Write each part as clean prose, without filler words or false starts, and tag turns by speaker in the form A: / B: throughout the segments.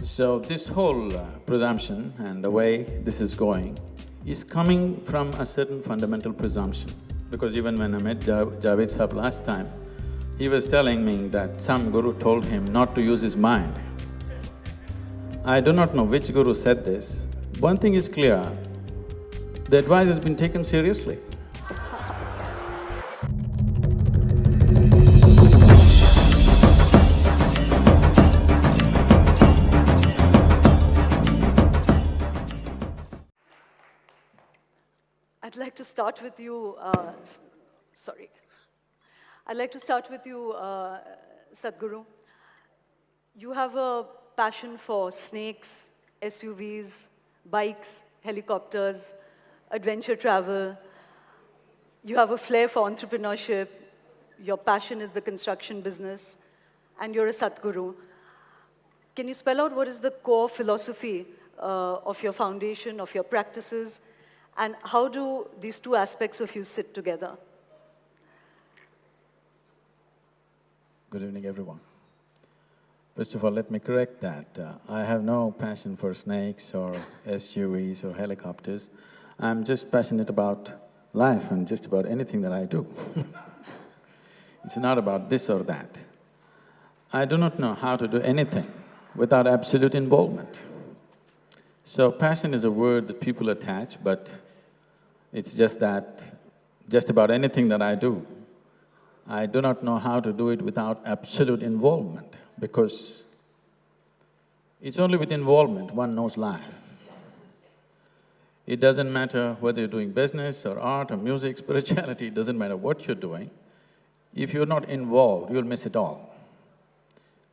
A: So this whole presumption and the way this is going is coming from a certain fundamental presumption. Because even when I met Javed Sahab last time, he was telling me that some guru told him not to use his mind. I do not know which guru said this. One thing is clear, the advice has been taken seriously.
B: I'd like to start with you, sorry. I'd like to start with you, Sadhguru. You have a passion for snakes, SUVs, bikes, helicopters, adventure travel. You have a flair for entrepreneurship. Your passion is the construction business, and you're a Sadhguru. Can you spell out what is the core philosophy of your foundation, of your practices, and how do these two aspects of you sit together?
A: Good evening, everyone. First of all, let me correct that. I have no passion for snakes or SUVs or helicopters. I'm just passionate about life and just about anything that I do. It's not about this or that. I do not know how to do anything without absolute involvement. So passion is a word that people attach, but it's just that, just about anything that I do, I do not know how to do it without absolute involvement, because it's only with involvement one knows life. It doesn't matter whether you're doing business or art or music, spirituality, it doesn't matter what you're doing. If you're not involved, you'll miss it all.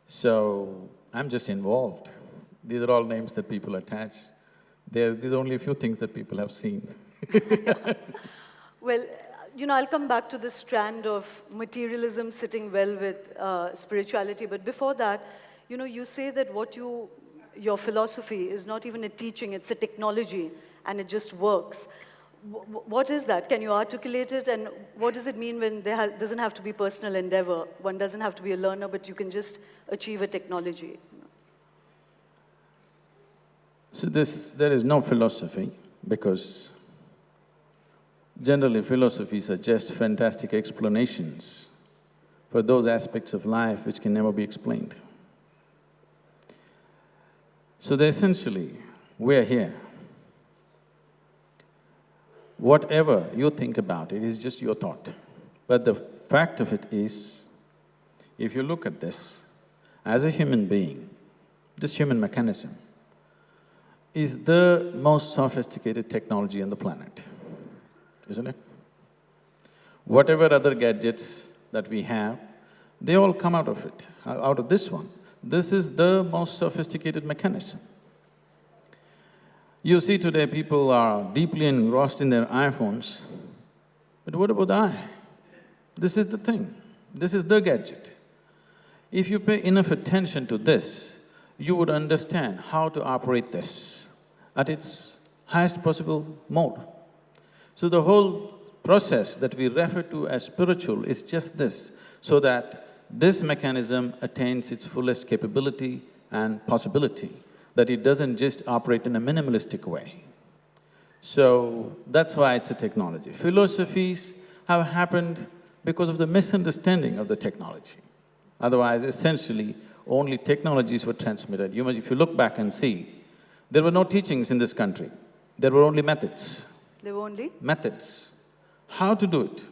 A: So, I'm just involved. These are all names that people attach. These are only a few things that people have seen.
B: Well, I'll come back to this strand of materialism sitting well with spirituality, but before that, you say that your philosophy is not even a teaching, it's a technology, and it just works. What is that? Can you articulate it, and what does it mean when there doesn't have to be personal endeavor? One doesn't have to be a learner, but you can just achieve a technology.
A: So there is no philosophy, because generally philosophies are just fantastic explanations for those aspects of life which can never be explained. So essentially, we're here. Whatever you think about it is just your thought. But the fact of it is, if you look at this, as a human being, this human mechanism is the most sophisticated technology on the planet, isn't it? Whatever other gadgets that we have, they all come out of it, out of this one. This is the most sophisticated mechanism. You see today people are deeply engrossed in their iPhones, but what about the eye? This is the thing, this is the gadget. If you pay enough attention to this, you would understand how to operate this at its highest possible mode. So the whole process that we refer to as spiritual is just this, so that this mechanism attains its fullest capability and possibility, that it doesn't just operate in a minimalistic way. So that's why it's a technology. Philosophies have happened because of the misunderstanding of the technology. Otherwise, essentially, only technologies were transmitted. If you look back and see, there were no teachings in this country, there were only methods.
B: There were only?
A: Methods. How to do it,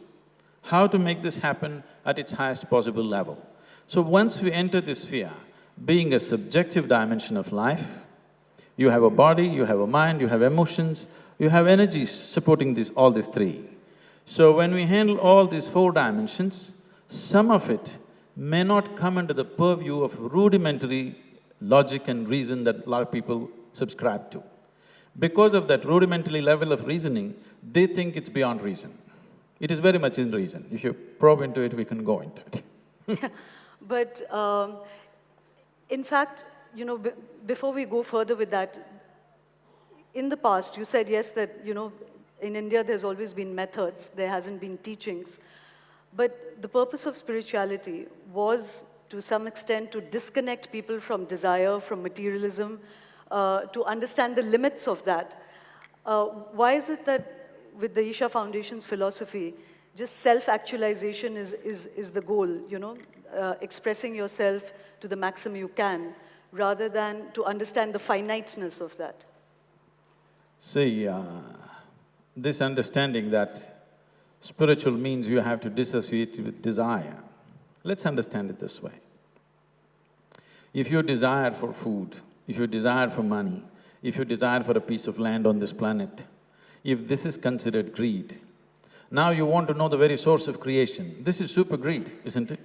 A: how to make this happen at its highest possible level. So once we enter this sphere, being a subjective dimension of life, you have a body, you have a mind, you have emotions, you have energies supporting all these three. So when we handle all these four dimensions, some of it may not come under the purview of rudimentary logic and reason that a lot of people subscribe to. Because of that rudimentary level of reasoning, they think it's beyond reason. It is very much in reason. If you probe into it, we can go into it.
B: But in fact, before we go further with that, in the past, you said yes that, in India there's always been methods, there hasn't been teachings. But the purpose of spirituality was to some extent, to disconnect people from desire, from materialism, to understand the limits of that. Why is it that with the Isha Foundation's philosophy, just self-actualization is the goal, you know, expressing yourself to the maximum you can, rather than to understand the finiteness of that?
A: See, this understanding that spiritual means you have to dissociate with desire. Let's understand it this way. If you desire for food, if you desire for money, if you desire for a piece of land on this planet, if this is considered greed, now you want to know the very source of creation. This is super greed, isn't it?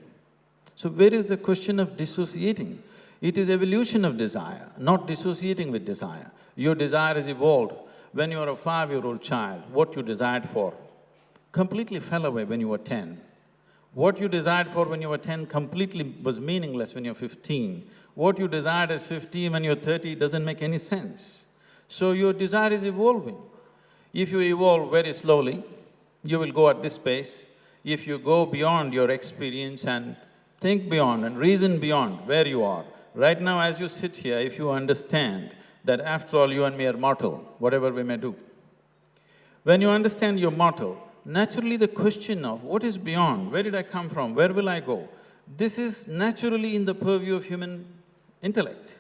A: So where is the question of dissociating? It is evolution of desire, not dissociating with desire. Your desire is evolved. When you are a 5-year-old child, what you desired for completely fell away when you were 10. What you desired for when you were 10 completely was meaningless when you're 15. What you desired as 15 when you're 30 doesn't make any sense. So your desire is evolving. If you evolve very slowly, you will go at this pace. If you go beyond your experience and think beyond and reason beyond where you are, right now as you sit here, if you understand that after all you and me are mortal, whatever we may do, when you understand you're mortal, naturally the question of what is beyond, where did I come from, where will I go, this is naturally in the purview of human intellect.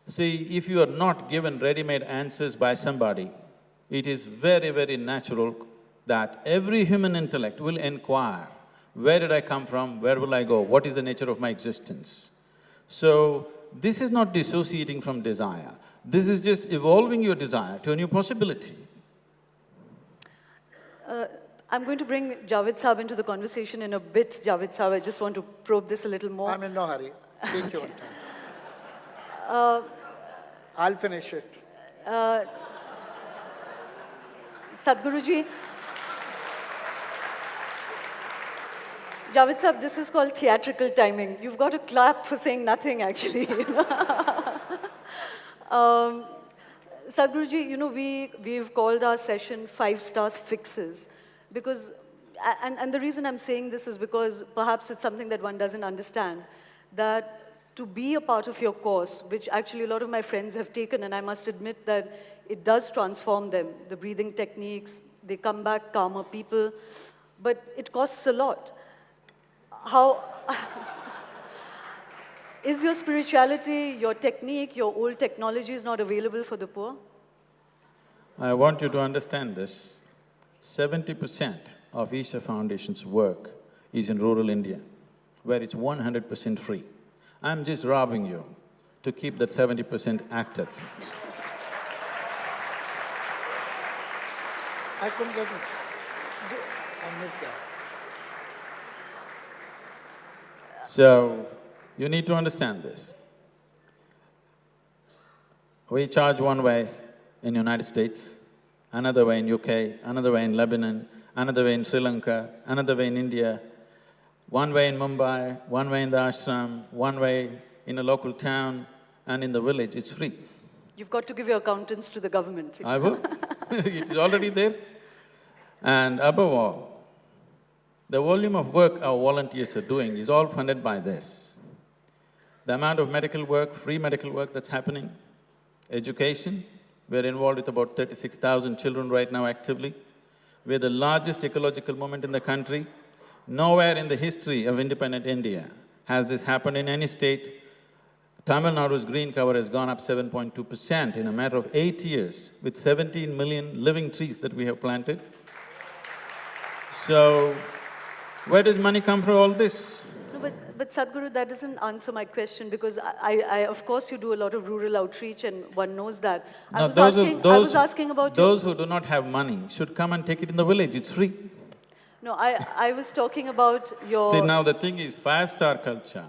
A: See, if you are not given ready-made answers by somebody, it is very, very natural that every human intellect will inquire, where did I come from, where will I go, what is the nature of my existence? So, this is not dissociating from desire, this is just evolving your desire to a new possibility.
B: I'm going to bring Javed Sahab into the conversation in a bit, Javed Sahab. I just want to probe this a little more.
C: I'm in no hurry. Take your time. I'll finish it.
B: Sadhguruji, Javed Sahab, this is called theatrical timing. You've got to clap for saying nothing, actually. Sadhguruji, you know, we've called our session 5-star fixes because… and the reason I'm saying this is because perhaps it's something that one doesn't understand, that to be a part of your course, which actually a lot of my friends have taken, and I must admit that it does transform them, the breathing techniques, they come back calmer people, but it costs a lot. How… is your spirituality, your technique, your old technologies not available for the poor?
A: I want you to understand this. 70% of Isha Foundation's work is in rural India, where it's 100% free. I'm just robbing you to keep that 70% active.
C: I couldn't get it. I missed that.
A: So, you need to understand this. We charge one way in United States, another way in UK, another way in Lebanon, another way in Sri Lanka, another way in India, one way in Mumbai, one way in the ashram, one way in a local town, and in the village, it's free.
B: You've got to give your accountants to the government.
A: I will. It is already there. And above all, the volume of work our volunteers are doing is all funded by this. The amount of medical work, free medical work that's happening, education, we're involved with about 36,000 children right now actively. We're the largest ecological movement in the country. Nowhere in the history of independent India has this happened in any state. Tamil Nadu's green cover has gone up 7.2% in a matter of 8 years, with 17 million living trees that we have planted. So, where does money come from all this?
B: No, but Sadhguru, that doesn't answer my question because of course you do a lot of rural outreach and one knows that. I was asking about…
A: Those who do not have money should come and take it in the village, it's free.
B: No, I was talking about your…
A: See, now the thing is, 5-star culture,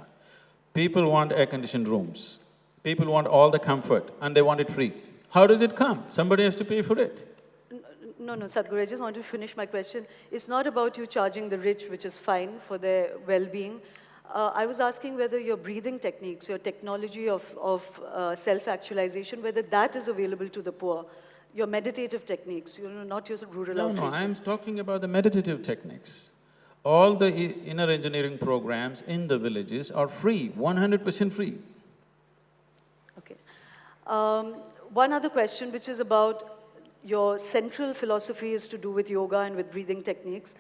A: people want air-conditioned rooms, people want all the comfort and they want it free. How does it come? Somebody has to pay for it.
B: No, Sadhguru, I just want to finish my question. It's not about you charging the rich, which is fine for their well-being. I was asking whether your breathing techniques, your technology of self-actualization, whether that is available to the poor. Your meditative techniques, you know, not your rural outreach.
A: No, I'm talking about the meditative techniques. All the inner engineering programs in the villages are free, 100% free.
B: Okay. One other question, which is about your central philosophy is to do with yoga and with breathing techniques,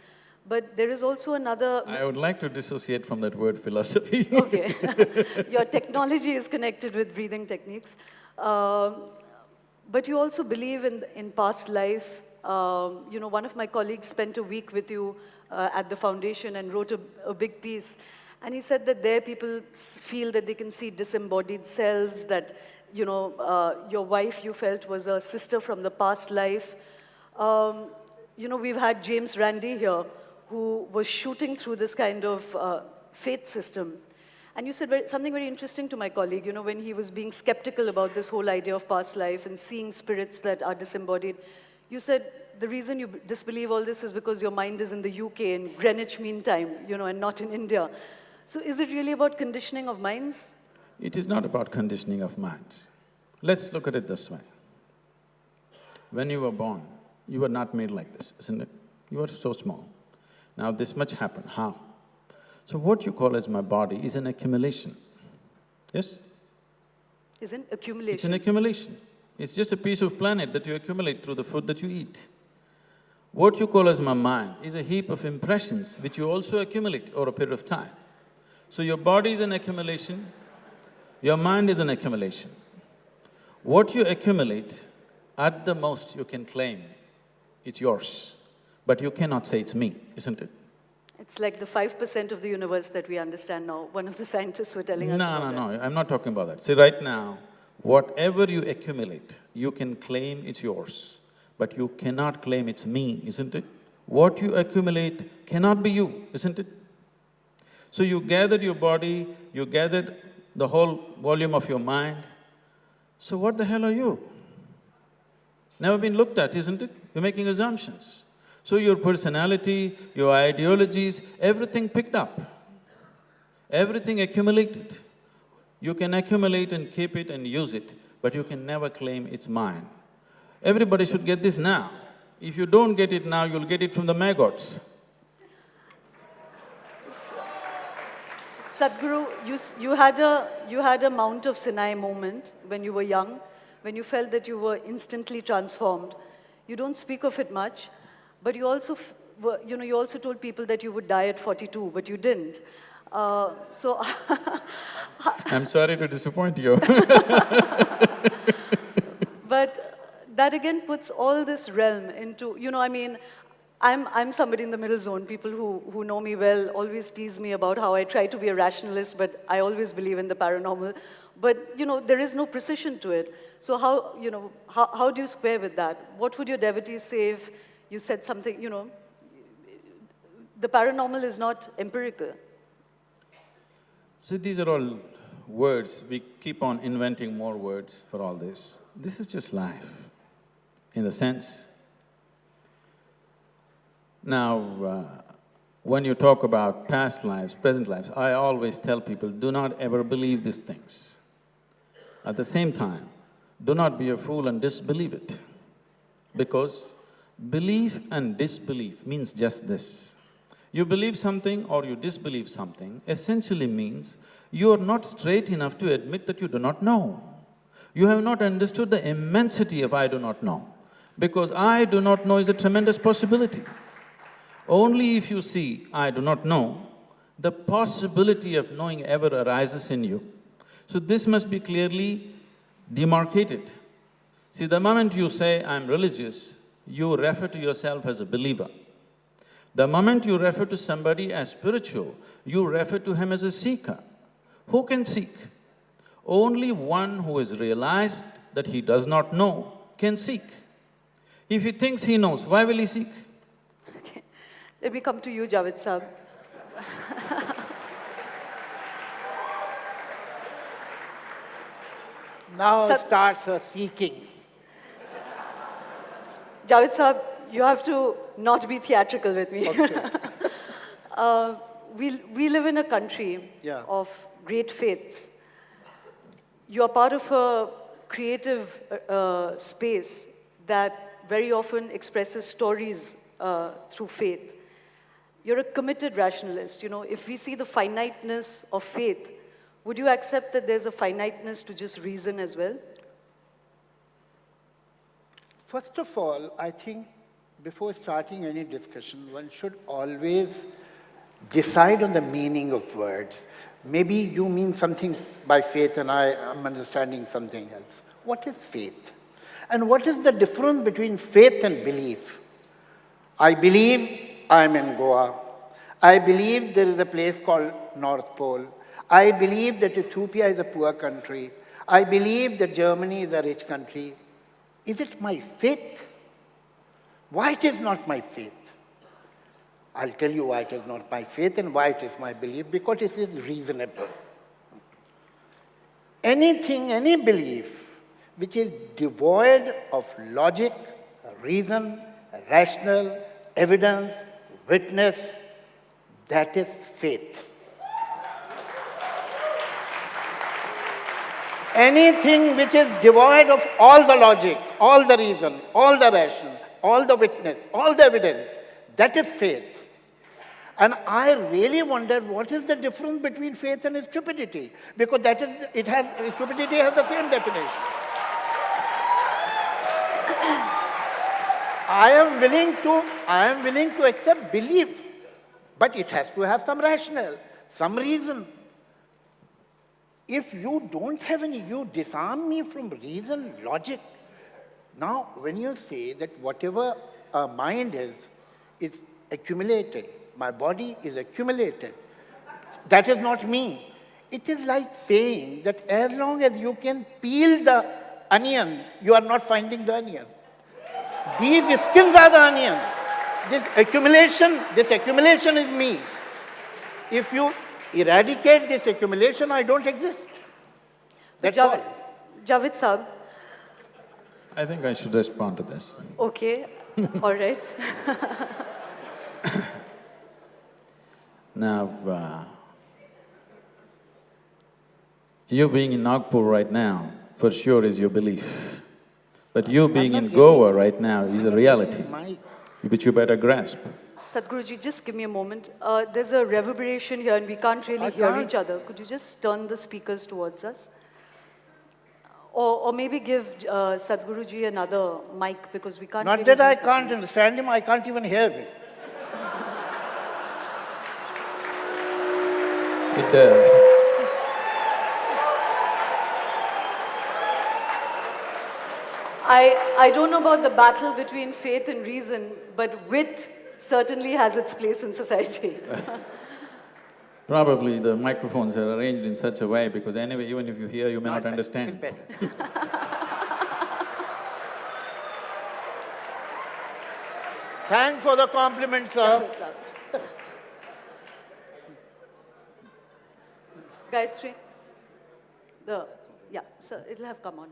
B: but there is also another…
A: I would like to dissociate from that word philosophy.
B: Okay. Your technology is connected with breathing techniques. But you also believe in past life. You know, one of my colleagues spent a week with you at the foundation and wrote a big piece. And he said that there people feel that they can see disembodied selves, that, you know, your wife you felt was a sister from the past life. You know, we've had James Randi here, who was shooting through this kind of faith system. And you said something very interesting to my colleague, you know, when he was being skeptical about this whole idea of past life and seeing spirits that are disembodied. You said the reason you disbelieve all this is because your mind is in the UK in Greenwich Mean Time, you know, and not in India. So is it really about conditioning of minds?
A: It is not about conditioning of minds. Let's look at it this way. When you were born, you were not made like this, isn't it? You were so small. Now this much happened, how? So what you call as my body is an accumulation, yes?
B: Is an accumulation?
A: It's an accumulation. It's just a piece of planet that you accumulate through the food that you eat. What you call as my mind is a heap of impressions which you also accumulate over a period of time. So your body is an accumulation, your mind is an accumulation. What you accumulate, at the most you can claim it's yours, but you cannot say it's me, isn't it?
B: It's like the 5% of the universe that we understand now. One of the scientists were telling us about that.
A: No, I'm not talking about that. See, right now, whatever you accumulate, you can claim it's yours, but you cannot claim it's me, isn't it? What you accumulate cannot be you, isn't it? So you gathered your body, you gathered the whole volume of your mind, so what the hell are you? Never been looked at, isn't it? You're making assumptions. So your personality, your ideologies, everything picked up, everything accumulated. You can accumulate and keep it and use it, but you can never claim it's mine. Everybody should get this now. If you don't get it now, you'll get it from the maggots.
B: Sadhguru, you had a Mount of Sinai moment when you were young, when you felt that you were instantly transformed. You don't speak of it much, but you also, you also told people that you would die at 42, but you didn't. So
A: I'm sorry to disappoint you.
B: But that again puts all this realm into, you know, I mean, I'm somebody in the middle zone. People who know me well always tease me about how I try to be a rationalist, but I always believe in the paranormal. But, you know, there is no precision to it. So how, you know, how do you square with that? What would your devotees say if you said something, you know, the paranormal is not empirical?
A: See, these are all words, we keep on inventing more words for all this. This is just life, in the sense. Now, when you talk about past lives, present lives, I always tell people, do not ever believe these things. At the same time, do not be a fool and disbelieve it, because belief and disbelief means just this. You believe something or you disbelieve something essentially means you are not straight enough to admit that you do not know. You have not understood the immensity of I do not know, because I do not know is a tremendous possibility. Only if you see I do not know, the possibility of knowing ever arises in you. So this must be clearly demarcated. See, the moment you say, I'm religious, you refer to yourself as a believer. The moment you refer to somebody as spiritual, you refer to him as a seeker. Who can seek? Only one who has realized that he does not know can seek. If he thinks he knows, why will he seek?
B: Okay. Let me come to you, Javed Sahab.
C: Now starts a seeking.
B: Javed Sahab, you have to not be theatrical with me.
C: Okay.
B: We live in a country
C: Yeah.
B: of great faiths. You are part of a creative space that very often expresses stories through faith. you're a committed rationalist. You know, if we see the finiteness of faith, would you accept that there's a finiteness to just reason as well?
C: First of all, I think before starting any discussion, one should always decide on the meaning of words. Maybe you mean something by faith and I am understanding something else. What is faith? And what is the difference between faith and belief? I believe I am in Goa. I believe there is a place called North Pole. I believe that Ethiopia is a poor country. I believe that Germany is a rich country. Is it my faith? Why it is not my faith? I'll tell you why it is not my faith and why it is my belief, because it is reasonable. Anything, any belief which is devoid of logic, reason, rational, evidence, witness, that is faith. Anything which is devoid of all the logic, all the reason, all the rational, all the witness, all the evidence, that is faith. And I really wondered what is the difference between faith and stupidity, because stupidity has the same definition. I am willing to accept belief, but it has to have some rationale, some reason. If you don't have any, you disarm me from reason, logic. Now, when you say that whatever a mind is accumulated, my body is accumulated, that is not me. It is like saying that as long as you can peel the onion, you are not finding the onion. These skins are the onion. This accumulation is me. If you eradicate this accumulation, I don't exist. That's all.
B: Javed Saab.
A: I think I should respond to this.
B: Okay, all right.
A: Now, you being in Nagpur right now, for sure is your belief. But you being in Goa right now is a reality, which you better grasp.
B: Sadhguruji, just give me a moment. There's a reverberation here and we can't really hear each other. Could you just turn the speakers towards us? Or maybe give Sadhguruji another mic because we can't
C: Not
B: really
C: that I can't understand him, I can't even hear him.
B: I don't know about the battle between faith and reason, but wit certainly has its place in society.
A: Probably the microphones are arranged in such a way because anyway, even if you hear, you may not understand.
C: Thanks for the compliment, sir.
B: Gayatri? Yeah, sir, it'll have come on.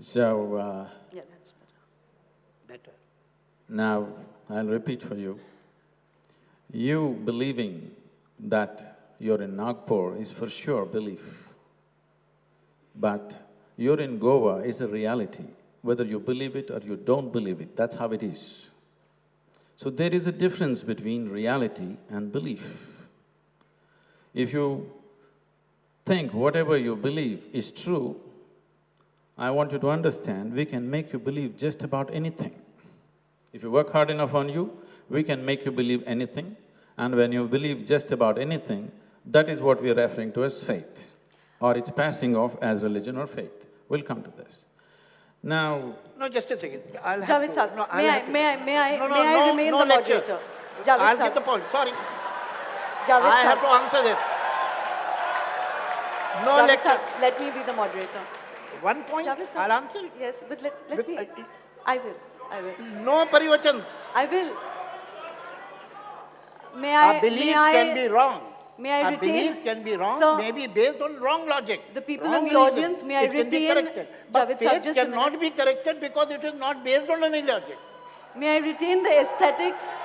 A: So,
B: yeah, that's
C: Better.
A: now I'll repeat for you. You believing that you're in Nagpur is for sure belief. But you're in Goa is a reality. Whether you believe it or you don't believe it, that's how it is. So there is a difference between reality and belief. If you think whatever you believe is true, I want you to understand, we can make you believe just about anything. If you work hard enough on you, we can make you believe anything. And when you believe just about anything, that is what we are referring to as faith. Or it's passing off as religion or faith. We'll come to this. Now…
C: No, just a second. I'll have
B: Javed
C: to…
B: Saab,
C: No,
B: may I remain
C: no
B: the
C: lecture.
B: moderator? Javed
C: I'll
B: Saab.
C: give the point, sorry.
B: Javed
C: I have
B: Saab.
C: to answer this. No
B: Javed
C: lecture.
B: Saab, let me be the moderator.
C: One point,
B: Javed Saab.
C: I'll answer it.
B: Yes, but let me… I will.
C: No parivachans.
B: I will.
C: Our belief can be wrong.
B: May I
C: Our
B: retain…
C: belief can be wrong,
B: Sir,
C: maybe based on wrong logic.
B: The people
C: wrong
B: in the
C: reason.
B: audience, may I
C: it can be
B: retain…
C: corrected. But
B: Javed Saab,
C: faith
B: just a
C: cannot
B: minute.
C: be corrected because it is not based on any logic.
B: May I retain the aesthetics?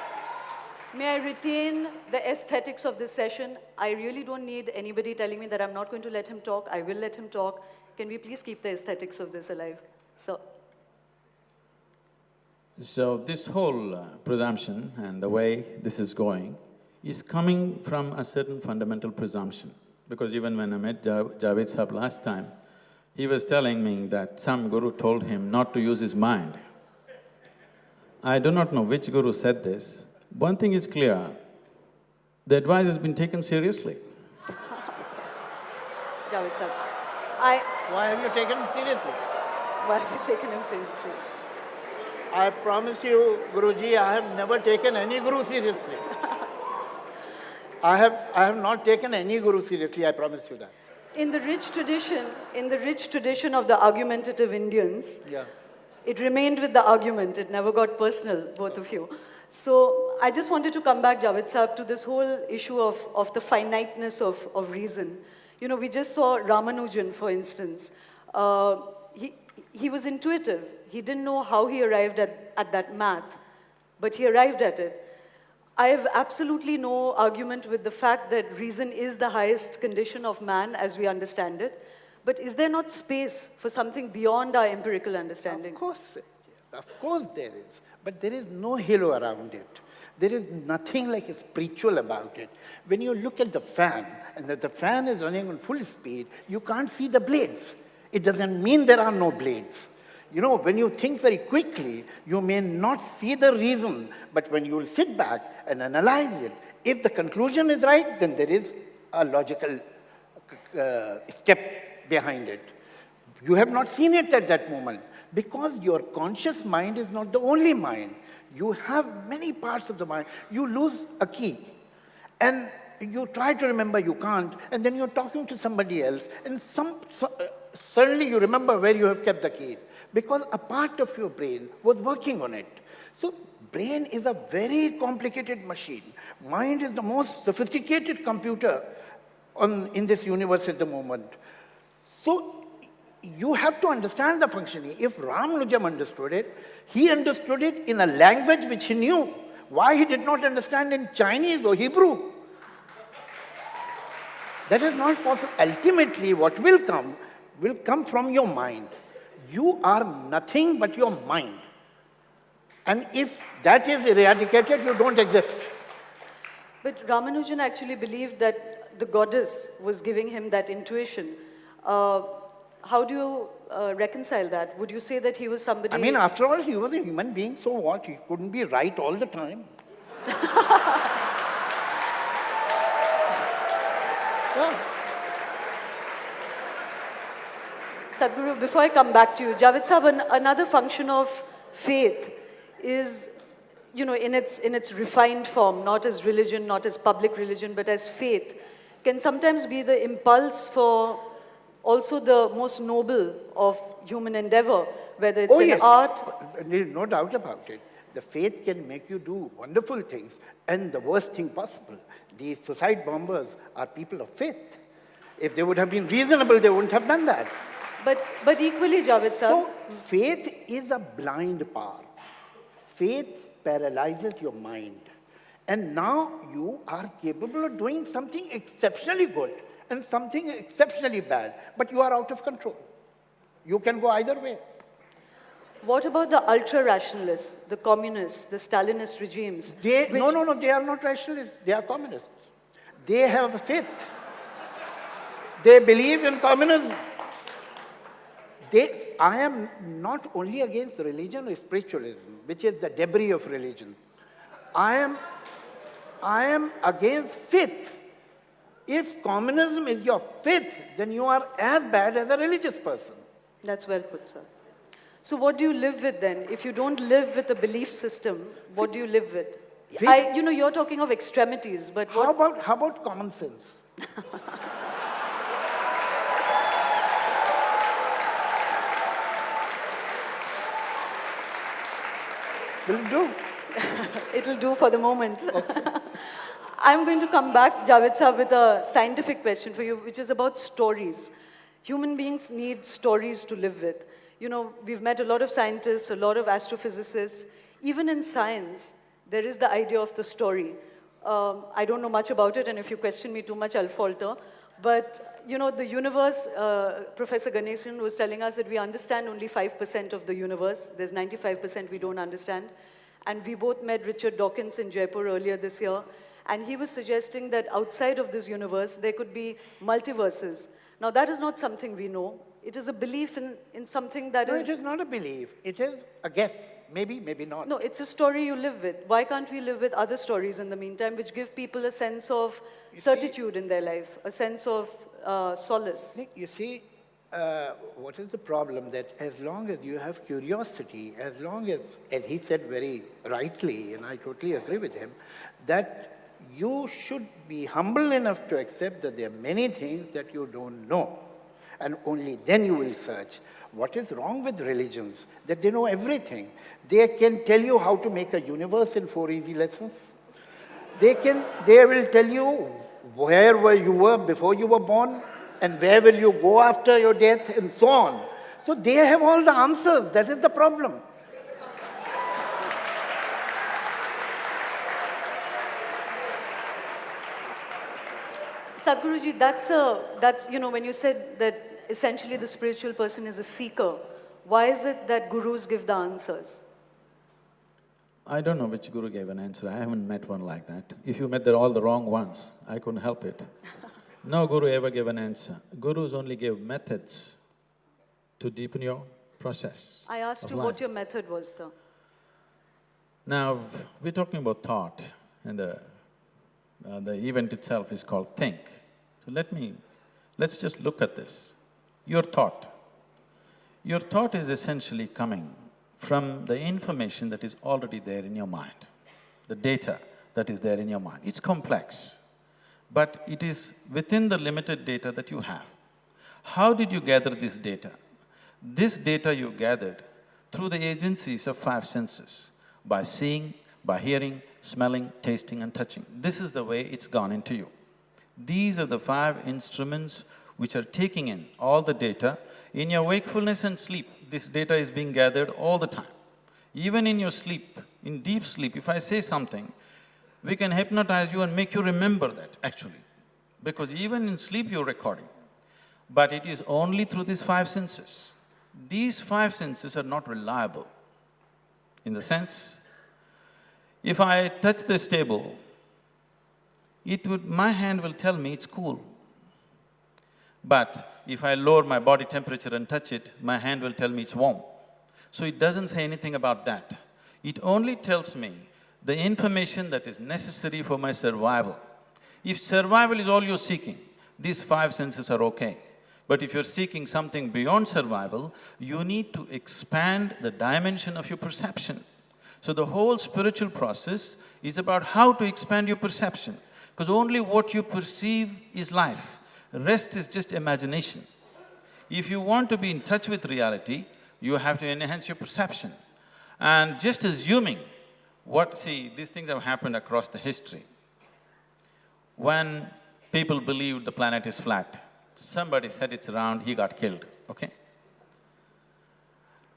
B: May I retain the aesthetics of this session? I really don't need anybody telling me that I'm not going to let him talk. I will let him talk. Can we please keep the aesthetics of this alive?
A: So this whole presumption and the way this is going is coming from a certain fundamental presumption. Because even when I met Javed Sahab last time, he was telling me that some guru told him not to use his mind. I do not know which guru said this. One thing is clear, the advice has been taken seriously.
B: Javed Sahab,
C: Why have you taken him seriously?
B: why have you taken him seriously?
C: I promise you, Guruji, I have never taken any guru seriously. I have not taken any guru seriously, I promise you that.
B: In the rich tradition of the argumentative Indians,
C: Yeah.
B: it remained with the argument, it never got personal, both of you. So I just wanted to come back, Javed Sahab, to this whole issue of the finiteness of reason. You know, we just saw Ramanujan, for instance. He was intuitive. He didn't know how he arrived at that math, but he arrived at it. I have absolutely no argument with the fact that reason is the highest condition of man as we understand it. But is there not space for something beyond our empirical understanding?
C: Of course there is. But there is no halo around it. There is nothing like spiritual about it. When you look at the fan, and that the fan is running on full speed, you can't see the blades. It doesn't mean there are no blades. You know, when you think very quickly, you may not see the reason, but when you will sit back and analyze it, if the conclusion is right, then there is a logical step behind it. You have not seen it at that moment, because your conscious mind is not the only mind. You have many parts of the mind. You lose a key, and you try to remember, you can't, and then you're talking to somebody else, and suddenly you remember where you have kept the keys, because a part of your brain was working on it. So brain is a very complicated machine. Mind is the most sophisticated computer in this universe at the moment. So you have to understand the functioning. If Ramanujan understood it, he understood it in a language which he knew. Why he did not understand in Chinese or Hebrew? That is not possible. Ultimately, what will come from your mind. You are nothing but your mind. And if that is eradicated, you don't exist.
B: But Ramanujan actually believed that the goddess was giving him that intuition. How do you reconcile that? Would you say that he was somebody...
C: I mean, after all, he was a human being, so what? He couldn't be right all the time. Yeah.
B: Sadhguru, before I come back to you, Javed Sahab, another function of faith is, you know, in its refined form, not as religion, not as public religion, but as faith, can sometimes be the impulse for also the most noble of human endeavor, whether it's in art.
C: There is no doubt about it. The faith can make you do wonderful things, and the worst thing possible. These suicide bombers are people of faith. If they would have been reasonable, they wouldn't have done that.
B: But equally, Javed Sahab...
C: So, faith is a blind power. Faith paralyzes your mind. And now you are capable of doing something exceptionally good and something exceptionally bad, but you are out of control. You can go either way.
B: What about the ultra-rationalists, the communists, the Stalinist regimes?
C: No, they are not rationalists. They are communists. They have faith. They believe in communism. I am not only against religion or spiritualism, which is the debris of religion. I am against faith. If communism is your faith, then you are as bad as a religious person.
B: That's well put, sir. So what do you live with then? If you don't live with a belief system, what do you live with? You know, you're talking of extremities, but
C: how about common sense? Will it do?
B: It'll do for the moment.
C: Okay.
B: I'm going to come back, Javed Sahab, with a scientific question for you, which is about stories. Human beings need stories to live with. You know, we've met a lot of scientists, a lot of astrophysicists. Even in science, there is the idea of the story. I don't know much about it, and if you question me too much, I'll falter. But, you know, the universe, Professor Ganesan was telling us that we understand only 5% of the universe. There's 95% we don't understand. And we both met Richard Dawkins in Jaipur earlier this year, and he was suggesting that outside of this universe, there could be multiverses. Now, that is not something we know. It is a belief in something that
C: No,
B: is...
C: it is not a belief. It is a guess. Maybe, maybe not.
B: No, it's a story you live with. Why can't we live with other stories in the meantime, which give people a sense of certitude in their life, a sense of solace?
C: Nick, you see, what is the problem? That as long as you have curiosity, as long as he said very rightly, and I totally agree with him, that you should be humble enough to accept that there are many things that you don't know. And only then you will search. What is wrong with religions? That they know everything. They can tell you how to make a universe in 4 easy lessons. They will tell you where you were before you were born, and where will you go after your death, and so on. So they have all the answers. That is the problem.
B: Sadhguruji, that's, you know, when you said that essentially the spiritual person is a seeker, why is it that gurus give the answers?
A: I don't know which guru gave an answer. I haven't met one like that. If you met all the wrong ones, I couldn't help it. No guru ever gave an answer. Gurus only gave methods to deepen your process.
B: I asked you what your method was, sir.
A: Now, we're talking about thought, and the event itself is called think. So let's just look at this. Your thought. Your thought is essentially coming from the information that is already there in your mind, the data that is there in your mind. It's complex, but it is within the limited data that you have. How did you gather this data? This data you gathered through the agencies of 5 senses, by seeing, by hearing, smelling, tasting and touching. This is the way it's gone into you. These are the 5 instruments which are taking in all the data. In your wakefulness and sleep, this data is being gathered all the time. Even in your sleep, in deep sleep, if I say something, we can hypnotize you and make you remember that actually. Because even in sleep you're recording. But it is only through these 5 senses. These 5 senses are not reliable. In the sense, if I touch this table, my hand will tell me it's cool. But if I lower my body temperature and touch it, my hand will tell me it's warm. So it doesn't say anything about that. It only tells me the information that is necessary for my survival. If survival is all you're seeking, these 5 senses are okay. But if you're seeking something beyond survival, you need to expand the dimension of your perception. So the whole spiritual process is about how to expand your perception, because only what you perceive is life. Rest is just imagination. If you want to be in touch with reality, you have to enhance your perception. And just assuming see, these things have happened across the history. When people believed the planet is flat, somebody said it's round, he got killed, okay?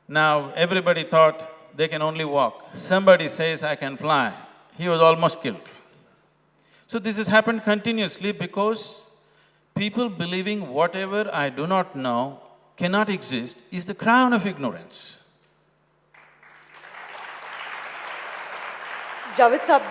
A: Now, everybody thought they can only walk. Somebody says, I can fly, he was almost killed. So this has happened continuously because people believing whatever I do not know cannot exist is the crown of ignorance.
B: Javed Saab,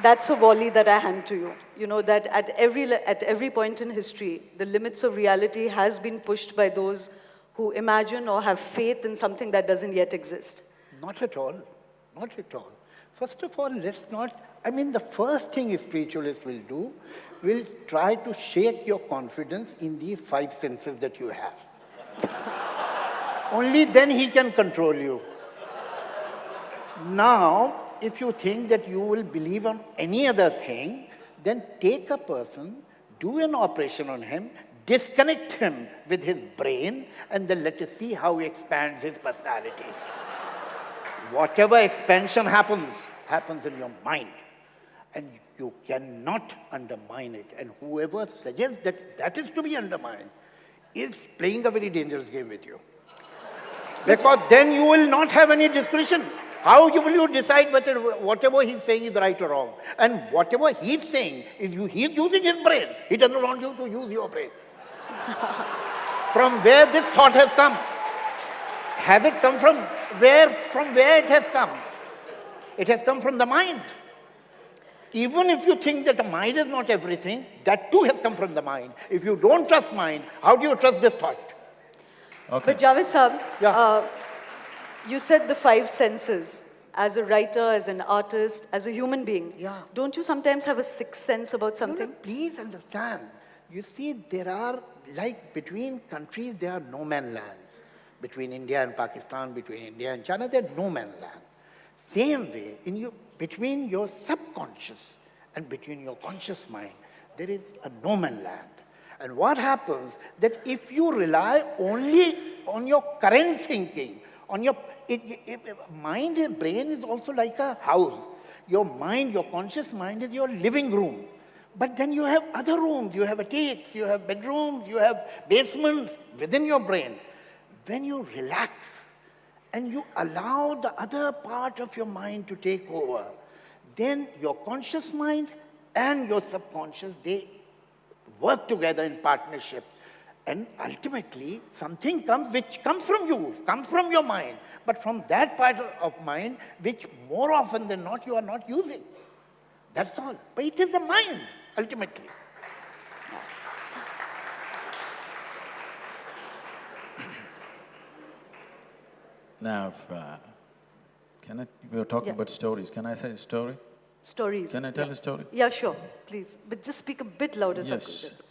B: that's a volley that I hand to you. You know, that at every point in history, the limits of reality has been pushed by those who imagine or have faith in something that doesn't yet exist.
C: Not at all, not at all. First of all, let's not… I mean, the first thing a spiritualist will do, will try to shake your confidence in the 5 senses that you have. Only then he can control you. Now, if you think that you will believe on any other thing, then take a person, do an operation on him, disconnect him with his brain, and then let us see how he expands his personality. Whatever expansion happens, happens in your mind. And you cannot undermine it. And whoever suggests that that is to be undermined is playing a very dangerous game with you. Because then you will not have any discretion. How will you decide whether whatever he's saying is right or wrong? And whatever he's saying, he's using his brain. He doesn't want you to use your brain. From where this thought has come? Has it come from where? From where it has come? It has come from the mind. Even if you think that the mind is not everything, that too has come from the mind. If you don't trust mind, how do you trust this thought?
A: Okay.
B: But Javed Saab,
C: Yeah.
B: you said the five senses. As a writer, as an artist, as a human being,
C: Yeah.
B: don't you sometimes have a sixth sense about something?
C: No, please understand. You see, there are, like between countries, there are no man lands. Between India and Pakistan, between India and China, there are no man land. Same way, between your subconscious and between your conscious mind, there is a no man land. And what happens that if you rely only on your current thinking, on your mind and brain is also like a house. Your mind, your conscious mind is your living room. But then you have other rooms, you have attics, you have bedrooms, you have basements within your brain. When you relax and you allow the other part of your mind to take over, then your conscious mind and your subconscious, they work together in partnership. And ultimately, something comes which comes from you, comes from your mind, but from that part of mind which more often than not you are not using. That's all. But it is the mind, ultimately.
A: Now, we were talking
B: Yeah.
A: about stories. Can I say a story?
B: Stories.
A: Can I tell a story?
B: Yeah, sure, please. But just speak a bit louder,
A: Yes.
B: Sadhguru.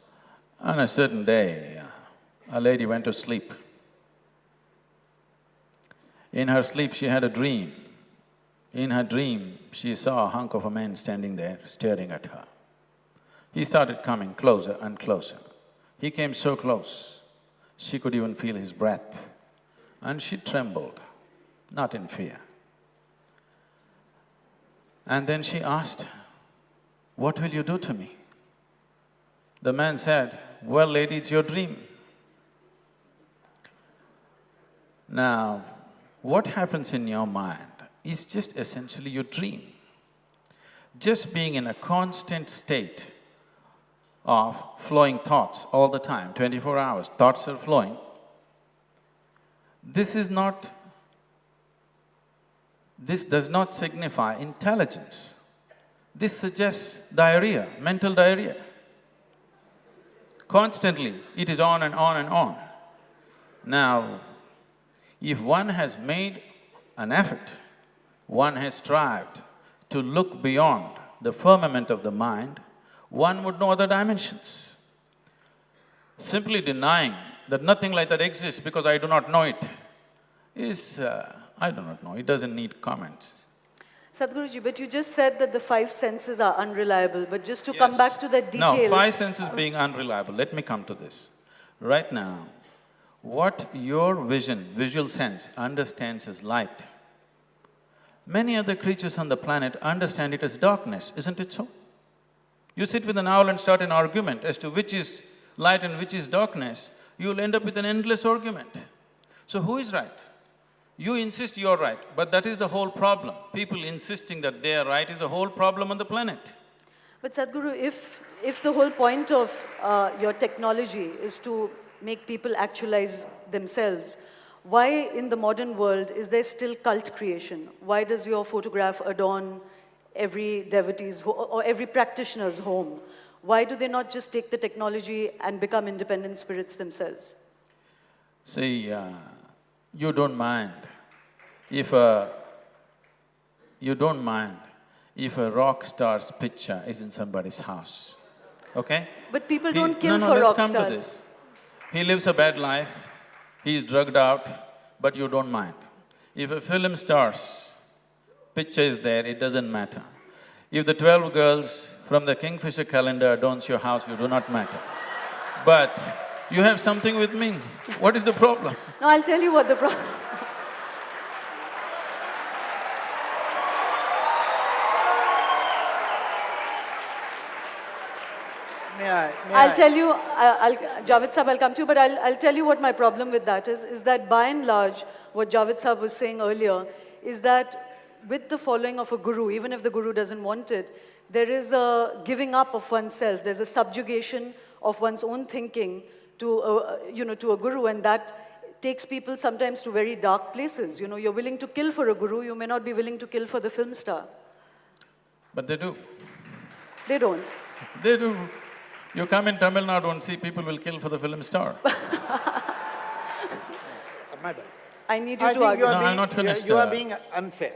A: On a certain day, a lady went to sleep. In her sleep, she had a dream. In her dream, she saw a hunk of a man standing there, staring at her. He started coming closer and closer. He came so close, she could even feel his breath. And she trembled, not in fear. And then she asked, "What will you do to me?" The man said, "Well, lady, it's your dream." Now, what happens in your mind is just essentially your dream. Just being in a constant state of flowing thoughts all the time, 24 hours, thoughts are flowing. This does not signify intelligence. This suggests diarrhea, mental diarrhea. Constantly, it is on and on and on. Now, if one has made an effort, one has strived to look beyond the firmament of the mind, one would know other dimensions. Simply denying that nothing like that exists because I do not know it is, I do not know, it doesn't need comments.
B: Sadhguruji, but you just said that the five senses are unreliable, but just to come back to that detail…
A: No, five senses being unreliable, let me come to this. Right now, what your visual sense understands as light, many other creatures on the planet understand it as darkness, isn't it so? You sit with an owl and start an argument as to which is light and which is darkness, you'll end up with an endless argument. So who is right? You insist you're right, but that is the whole problem. People insisting that they are right is the whole problem on the planet.
B: But Sadhguru, if the whole point of your technology is to make people actualize themselves, why in the modern world is there still cult creation? Why does your photograph adorn every devotee's or every practitioner's home? Why do they not just take the technology and become independent spirits themselves?
A: See, you don't mind if a rock star's picture is in somebody's house, okay?
B: But people don't kill
A: No,
B: for
A: let's
B: rock
A: come to
B: stars.
A: this. He lives a bad life, he is drugged out, but you don't mind. If a film star's picture is there, it doesn't matter. If the 12 girls from the Kingfisher calendar adorns your house, you do not matter. But you have something with me, what is the problem?
B: No, I'll tell you what the problem… I'll tell you, Javed Sahab, I'll come to you, but I'll tell you what my problem with that is that by and large, what Javed Sahab was saying earlier, is that with the following of a guru, even if the guru doesn't want it, there is a giving up of oneself, there's a subjugation of one's own thinking to to a guru, and that takes people sometimes to very dark places. You know, you're willing to kill for a guru, you may not be willing to kill for the film star.
A: But they do.
B: They don't.
A: They do. You come in Tamil Nadu and see people will kill for the film star.
C: My bad.
B: I need you
C: I
B: to
C: think
B: argue.
C: you are
A: No,
C: being,
A: I'm not finished,
C: You are being unfair.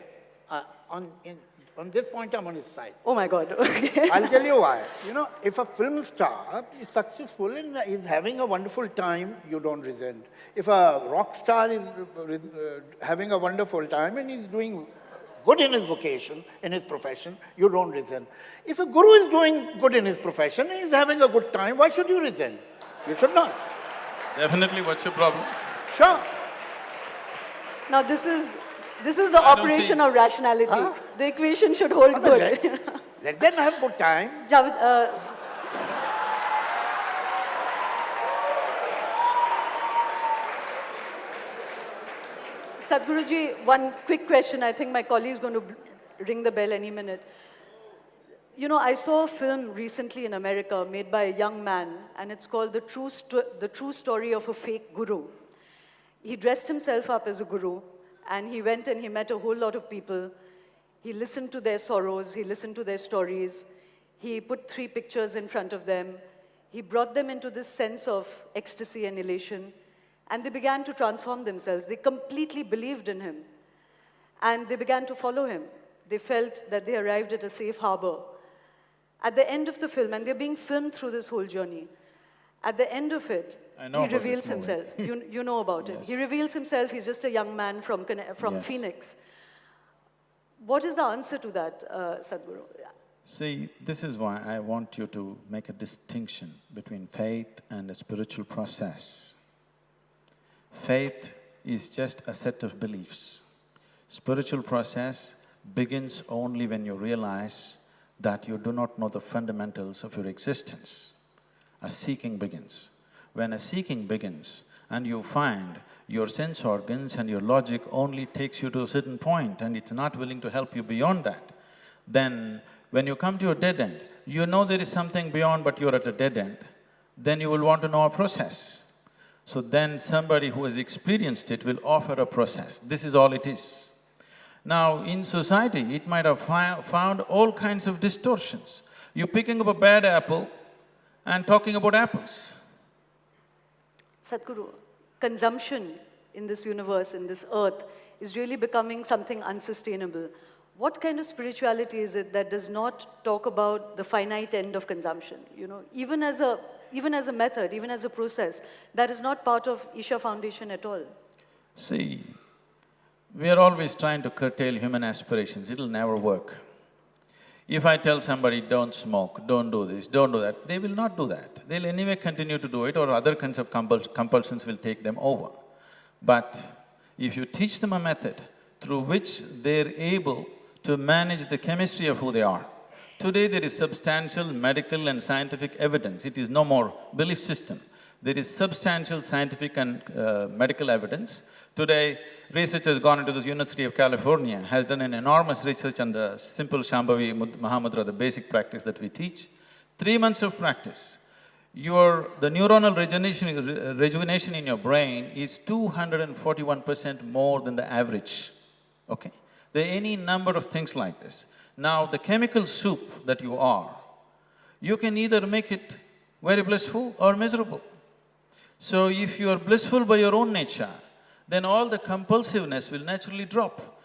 C: On this point, I'm on his side.
B: Oh my God, okay.
C: I'll tell you why. You know, if a film star is successful and is having a wonderful time, you don't resent. If a rock star is having a wonderful time and is doing good in his vocation, in his profession, you don't resent. If a guru is doing good in his profession and is having a good time, why should you resent? You should not.
A: Definitely, what's your problem?
C: Sure.
B: Now this is the
A: I don't
B: operation
A: see-
B: of rationality. The equation should hold good.
C: Let them have good time.
B: Javed, Sadhguruji, one quick question. I think my colleague is going to ring the bell any minute. You know, I saw a film recently in America made by a young man, and it's called The True Story of a Fake Guru. He dressed himself up as a guru, and he went and he met a whole lot of people. He listened to their sorrows, he listened to their stories. He put 3 pictures in front of them. He brought them into this sense of ecstasy and elation, and they began to transform themselves. They completely believed in him, and they began to follow him. They felt that they arrived at a safe harbor. At the end of the film, and they're being filmed through this whole journey, at the end of it,
A: I know
B: he
A: about this
B: reveals
A: movie.
B: himself. You know about him.
A: Yes.
B: He reveals himself. He's just a young man from
A: Yes.
B: Phoenix. What is the answer to that, Sadhguru?
A: See, this is why I want you to make a distinction between faith and a spiritual process. Faith is just a set of beliefs. Spiritual process begins only when you realize that you do not know the fundamentals of your existence. A seeking begins. When a seeking begins and you find your sense organs and your logic only takes you to a certain point and it's not willing to help you beyond that, then when you come to a dead end, you know there is something beyond but you're at a dead end, then you will want to know a process. So then somebody who has experienced it will offer a process. This is all it is. Now, in society, it might have found all kinds of distortions. You're picking up a bad apple and talking about apples.
B: Sadhguru, consumption in this universe, in this earth, is really becoming something unsustainable. What kind of spirituality is it that does not talk about the finite end of consumption? You know, even as a method, even as a process, that is not part of Isha Foundation at all.
A: See, we are always trying to curtail human aspirations, it'll never work. If I tell somebody, don't smoke, don't do this, don't do that, they will not do that. They'll anyway continue to do it or other kinds of compulsions will take them over. But if you teach them a method through which they're able to manage the chemistry of who they are, today there is substantial medical and scientific evidence, it is no more belief system. There is substantial scientific and medical evidence. Today, research has gone into the University of California, has done an enormous research on the simple Shambhavi Mahamudra, the basic practice that we teach. 3 months of practice, the neuronal rejuvenation in your brain is 241% more than the average, okay? There are any number of things like this. Now, the chemical soup that you are, you can either make it very blissful or miserable. So if you are blissful by your own nature, then all the compulsiveness will naturally drop.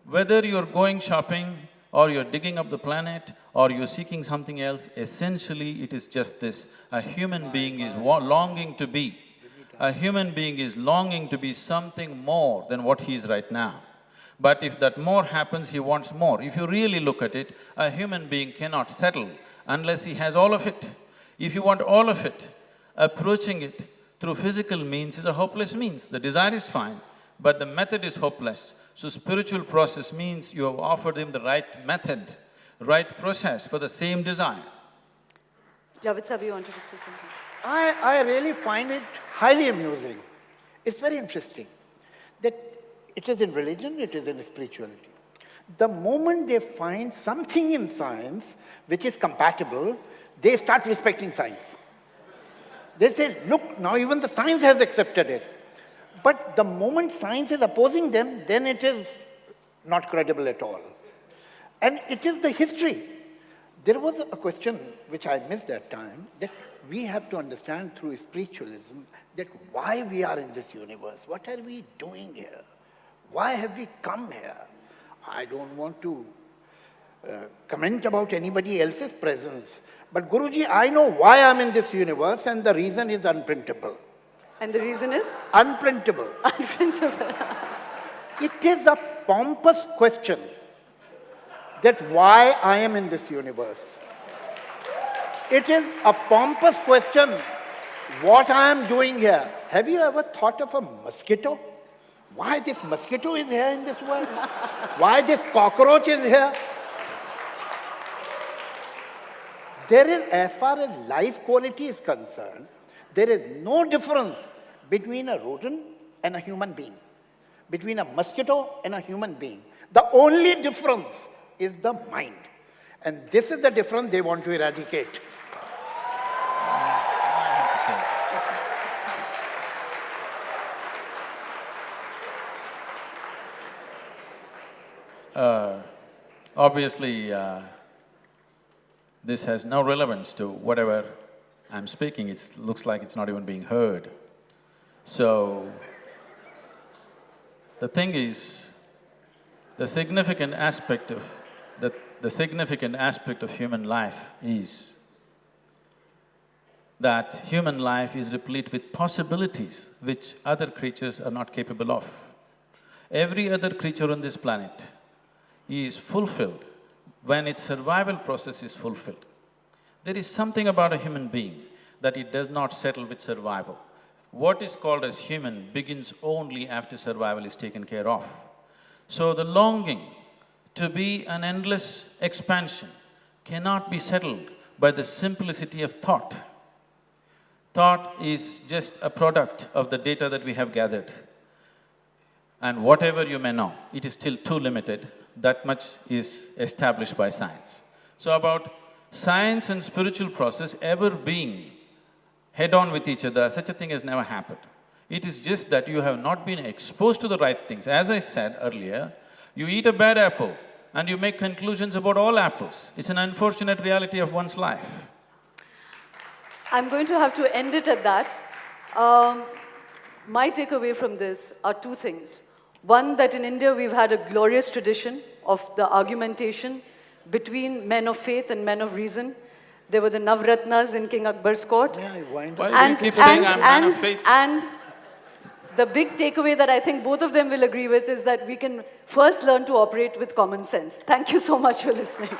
A: Whether you're going shopping or you're digging up the planet or you're seeking something else, essentially it is just this. A human being is longing to be. A human being is longing to be something more than what he is right now. But if that more happens, he wants more. If you really look at it, a human being cannot settle unless he has all of it. If you want all of it, approaching it through physical means is a hopeless means. The desire is fine, but the method is hopeless. So spiritual process means you have offered him the right method, right process for the same desire.
B: Javed Sahab, you wanted to say something?
C: I really find it highly amusing. It's very interesting that it is in religion, it is in spirituality. The moment they find something in science which is compatible, they start respecting science. They say, look, now even the science has accepted it. But the moment science is opposing them, then it is not credible at all. And it is the history. There was a question which I missed that time, that we have to understand through spiritualism that why we are in this universe. What are we doing here? Why have we come here? I don't want to comment about anybody else's presence. But Guruji, I know why I'm in this universe, and the reason is unprintable.
B: And the reason is?
C: Unprintable.
B: Unprintable.
C: It is a pompous question that why I am in this universe. It is a pompous question what I am doing here. Have you ever thought of a mosquito? Why this mosquito is here in this world? Why this cockroach is here? There is, as far as life quality is concerned, there is no difference between a rodent and a human being, between a mosquito and a human being. The only difference is the mind. And this is the difference they want to eradicate.
A: Obviously, this has no relevance to whatever I'm speaking. It looks like it's not even being heard. So, the thing is, the significant aspect of human life is that human life is replete with possibilities which other creatures are not capable of. Every other creature on this planet is fulfilled when its survival process is fulfilled. There is something about a human being that it does not settle with survival. What is called as human begins only after survival is taken care of. So the longing to be an endless expansion cannot be settled by the simplicity of thought. Thought is just a product of the data that we have gathered. And whatever you may know, it is still too limited. That much is established by science. So about science and spiritual process ever being head-on with each other, such a thing has never happened. It is just that you have not been exposed to the right things. As I said earlier, you eat a bad apple and you make conclusions about all apples. It's an unfortunate reality of one's life.
B: I'm going to have to end it at that. My takeaway from this are two things. One, that in India we've had a glorious tradition of the argumentation between men of faith and men of reason. There were the Navratnas in King Akbar's court.
C: Yeah,
A: Why do you keep saying I'm man of faith?
B: And the big takeaway that I think both of them will agree with is that we can first learn to operate with common sense. Thank you so much for listening.